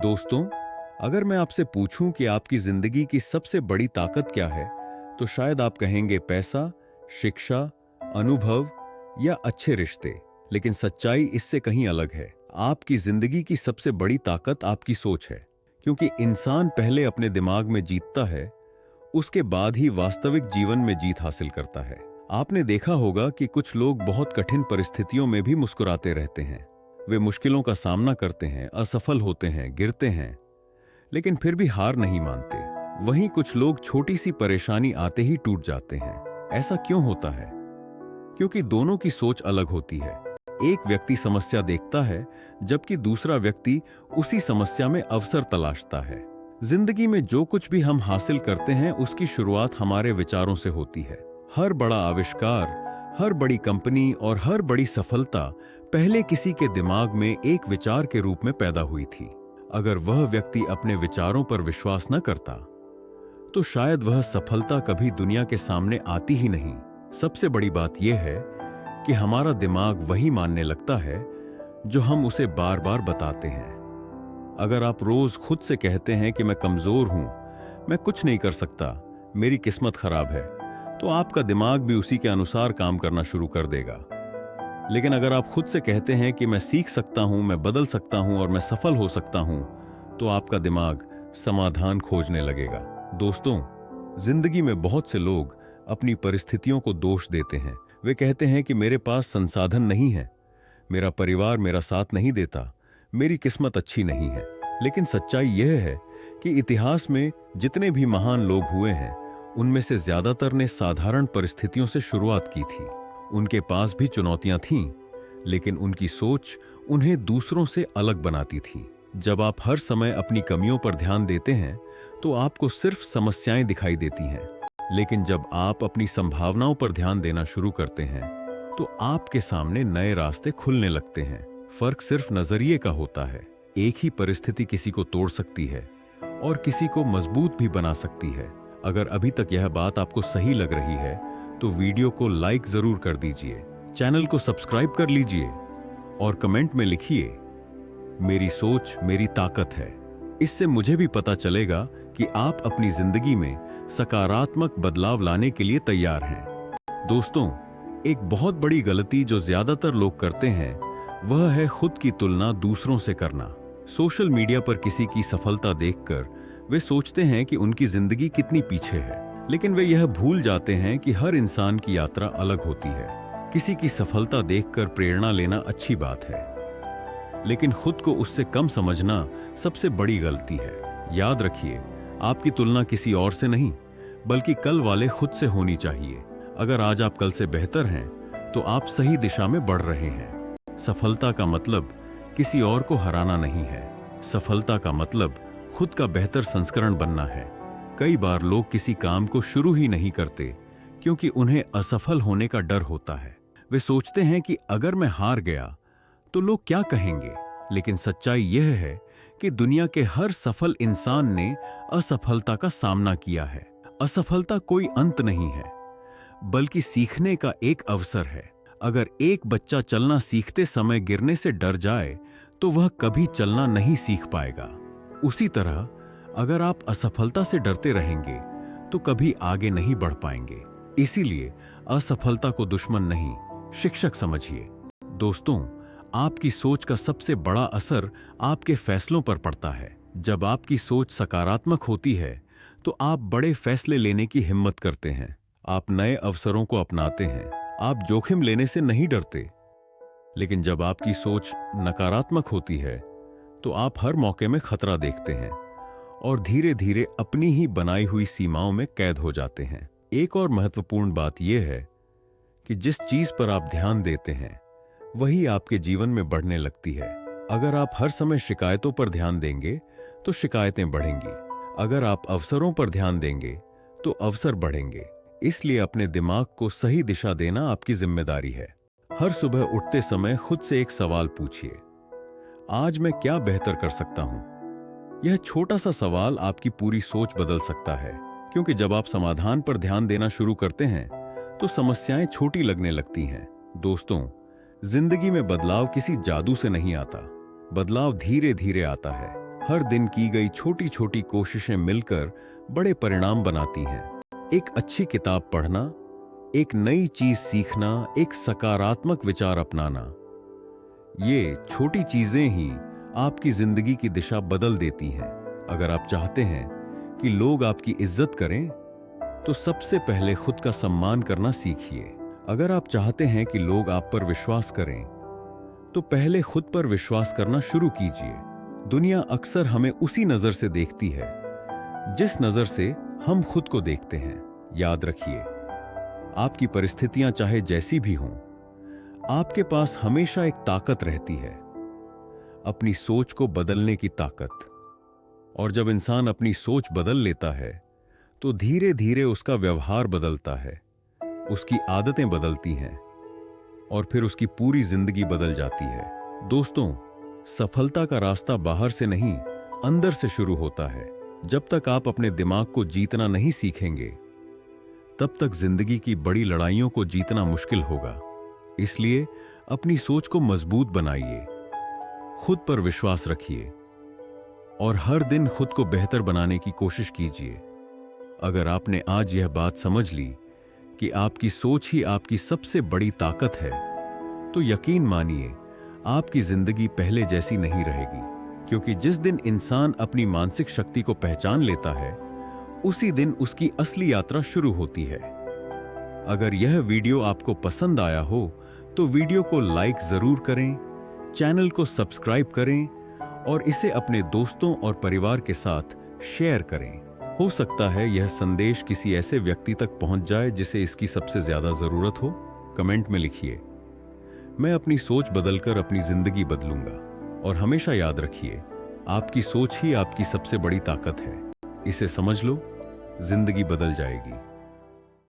दोस्तों, अगर मैं आपसे पूछूं कि आपकी जिंदगी की सबसे बड़ी ताकत क्या है, तो शायद आप कहेंगे पैसा, शिक्षा, अनुभव या अच्छे रिश्ते। लेकिन सच्चाई इससे कहीं अलग है। आपकी जिंदगी की सबसे बड़ी ताकत आपकी सोच है, क्योंकि इंसान पहले अपने दिमाग में जीतता है, उसके बाद ही वास्तविक जीवन में जीत हासिल करता है। आपने देखा होगा कि कुछ लोग बहुत कठिन परिस्थितियों में भी मुस्कुराते रहते हैं। वे मुश्किलों का सामना करते हैं, असफल होते हैं, गिरते हैं, लेकिन फिर भी हार नहीं मानते। वहीं कुछ लोग छोटी सी परेशानी आते ही टूट जाते हैं। ऐसा क्यों होता है? क्योंकि दोनों की सोच अलग होती है। एक व्यक्ति समस्या देखता है, जबकि दूसरा व्यक्ति उसी समस्या में अवसर तलाशता है। जिंदगी में जो कुछ भी हम हासिल करते हैं, उसकी शुरुआत हमारे विचारों से होती है। हर बड़ा आविष्कार, हर बड़ी कंपनी और हर बड़ी सफलता पहले किसी के दिमाग में एक विचार के रूप में पैदा हुई थी। अगर वह व्यक्ति अपने विचारों पर विश्वास न करता, तो शायद वह सफलता कभी दुनिया के सामने आती ही नहीं। सबसे बड़ी बात यह है कि हमारा दिमाग वही मानने लगता है जो हम उसे बार बार बताते हैं। अगर आप रोज खुद से कहते हैं कि मैं कमजोर हूं, मैं कुछ नहीं कर सकता, मेरी किस्मत खराब है, तो आपका दिमाग भी उसी के अनुसार काम करना शुरू कर देगा। लेकिन अगर आप खुद से कहते हैं कि मैं सीख सकता हूं, मैं बदल सकता हूं और मैं सफल हो सकता हूं, तो आपका दिमाग समाधान खोजने लगेगा। दोस्तों, जिंदगी में बहुत से लोग अपनी परिस्थितियों को दोष देते हैं। वे कहते हैं कि मेरे पास संसाधन नहीं है, मेरा परिवार मेरा साथ नहीं देता, मेरी किस्मत अच्छी नहीं है। लेकिन सच्चाई यह है कि इतिहास में जितने भी महान लोग हुए हैं, उनमें से ज्यादातर ने साधारण परिस्थितियों से शुरुआत की थी। उनके पास भी चुनौतियां थीं, लेकिन उनकी सोच उन्हें दूसरों से अलग बनाती थी। जब आप हर समय अपनी कमियों पर ध्यान देते हैं, तो आपको सिर्फ समस्याएं दिखाई देती हैं। लेकिन जब आप अपनी संभावनाओं पर ध्यान देना शुरू करते हैं, तो आपके सामने नए रास्ते खुलने लगते हैं। फर्क सिर्फ नजरिए का होता है। एक ही परिस्थिति किसी को तोड़ सकती है और किसी को मजबूत भी बना सकती है। अगर अभी तक यह बात आपको सही लग रही है, तो वीडियो को लाइक जरूर कर दीजिए, चैनल को सब्सक्राइब कर लीजिए और कमेंट में लिखिए, मेरी सोच मेरी ताकत है। इससे मुझे भी पता चलेगा कि आप अपनी जिंदगी में सकारात्मक बदलाव लाने के लिए तैयार हैं। दोस्तों, एक बहुत बड़ी गलती जो ज्यादातर लोग करते हैं, वह है खुद की तुलना दूसरों से करना। सोशल मीडिया पर किसी की सफलता देखकर वे सोचते हैं कि उनकी जिंदगी कितनी पीछे है, लेकिन वे यह भूल जाते हैं कि हर इंसान की यात्रा अलग होती है। किसी की सफलता देखकर प्रेरणा लेना अच्छी बात है, लेकिन खुद को उससे कम समझना सबसे बड़ी गलती है। याद रखिए, आपकी तुलना किसी और से नहीं, बल्कि कल वाले खुद से होनी चाहिए। अगर आज आप कल से बेहतर हैं, तो आप सही दिशा में बढ़ रहे हैं। सफलता का मतलब किसी और को हराना नहीं है। सफलता का मतलब खुद का बेहतर संस्करण बनना है। कई बार लोग किसी काम को शुरू ही नहीं करते, क्योंकि उन्हें असफल होने का डर होता है। वे सोचते हैं कि अगर मैं हार गया तो लोग क्या कहेंगे। लेकिन सच्चाई यह है कि दुनिया के हर सफल इंसान ने असफलता का सामना किया है। असफलता कोई अंत नहीं है, बल्कि सीखने का एक अवसर है। अगर एक बच्चा चलना सीखते समय गिरने से डर जाए, तो वह कभी चलना नहीं सीख पाएगा। उसी तरह अगर आप असफलता से डरते रहेंगे, तो कभी आगे नहीं बढ़ पाएंगे। इसीलिए असफलता को दुश्मन नहीं, शिक्षक समझिए। दोस्तों, आपकी सोच का सबसे बड़ा असर आपके फैसलों पर पड़ता है। जब आपकी सोच सकारात्मक होती है, तो आप बड़े फैसले लेने की हिम्मत करते हैं। आप नए अवसरों को अपनाते हैं। आप जोखिम लेने से नहीं डरते। लेकिन जब आपकी सोच नकारात्मक होती है, तो आप हर मौके में खतरा देखते हैं और धीरे धीरे अपनी ही बनाई हुई सीमाओं में कैद हो जाते हैं। एक और महत्वपूर्ण बात यह है कि जिस चीज पर आप ध्यान देते हैं, वही आपके जीवन में बढ़ने लगती है। अगर आप हर समय शिकायतों पर ध्यान देंगे, तो शिकायतें बढ़ेंगी। अगर आप अवसरों पर ध्यान देंगे, तो अवसर बढ़ेंगे। इसलिए अपने दिमाग को सही दिशा देना आपकी जिम्मेदारी है। हर सुबह उठते समय खुद से एक सवाल पूछिए, आज मैं क्या बेहतर कर सकता हूं? यह छोटा सा सवाल आपकी पूरी सोच बदल सकता है, क्योंकि जब आप समाधान पर ध्यान देना शुरू करते हैं, तो समस्याएं छोटी लगने लगती हैं। दोस्तों, जिंदगी में बदलाव किसी जादू से नहीं आता। बदलाव धीरे धीरे आता है। हर दिन की गई छोटी छोटी कोशिशें मिलकर बड़े परिणाम बनाती हैं। एक अच्छी किताब पढ़ना, एक नई चीज सीखना, एक सकारात्मक विचार अपनाना, ये छोटी चीजें ही आपकी जिंदगी की दिशा बदल देती हैं। अगर आप चाहते हैं कि लोग आपकी इज्जत करें, तो सबसे पहले खुद का सम्मान करना सीखिए। अगर आप चाहते हैं कि लोग आप पर विश्वास करें, तो पहले खुद पर विश्वास करना शुरू कीजिए। दुनिया अक्सर हमें उसी नजर से देखती है जिस नजर से हम खुद को देखते हैं। याद रखिए, आपकी परिस्थितियां चाहे जैसी भी हों, आपके पास हमेशा एक ताकत रहती है, अपनी सोच को बदलने की ताकत। और जब इंसान अपनी सोच बदल लेता है, तो धीरे धीरे उसका व्यवहार बदलता है, उसकी आदतें बदलती हैं और फिर उसकी पूरी जिंदगी बदल जाती है। दोस्तों, सफलता का रास्ता बाहर से नहीं, अंदर से शुरू होता है। जब तक आप अपने दिमाग को जीतना नहीं सीखेंगे, तब तक जिंदगी की बड़ी लड़ाइयों को जीतना मुश्किल होगा। इसलिए अपनी सोच को मजबूत बनाइए, खुद पर विश्वास रखिए और हर दिन खुद को बेहतर बनाने की कोशिश कीजिए। अगर आपने आज यह बात समझ ली कि आपकी सोच ही आपकी सबसे बड़ी ताकत है, तो यकीन मानिए आपकी जिंदगी पहले जैसी नहीं रहेगी। क्योंकि जिस दिन इंसान अपनी मानसिक शक्ति को पहचान लेता है, उसी दिन उसकी असली यात्रा शुरू होती है। अगर यह वीडियो आपको पसंद आया हो, तो वीडियो को लाइक जरूर करें, चैनल को सब्सक्राइब करें और इसे अपने दोस्तों और परिवार के साथ शेयर करें। हो सकता है यह संदेश किसी ऐसे व्यक्ति तक पहुंच जाए जिसे इसकी सबसे ज्यादा जरूरत हो। कमेंट में लिखिए, मैं अपनी सोच बदलकर अपनी जिंदगी बदलूंगा। और हमेशा याद रखिए, आपकी सोच ही आपकी सबसे बड़ी ताकत है। इसे समझ लो, जिंदगी बदल जाएगी।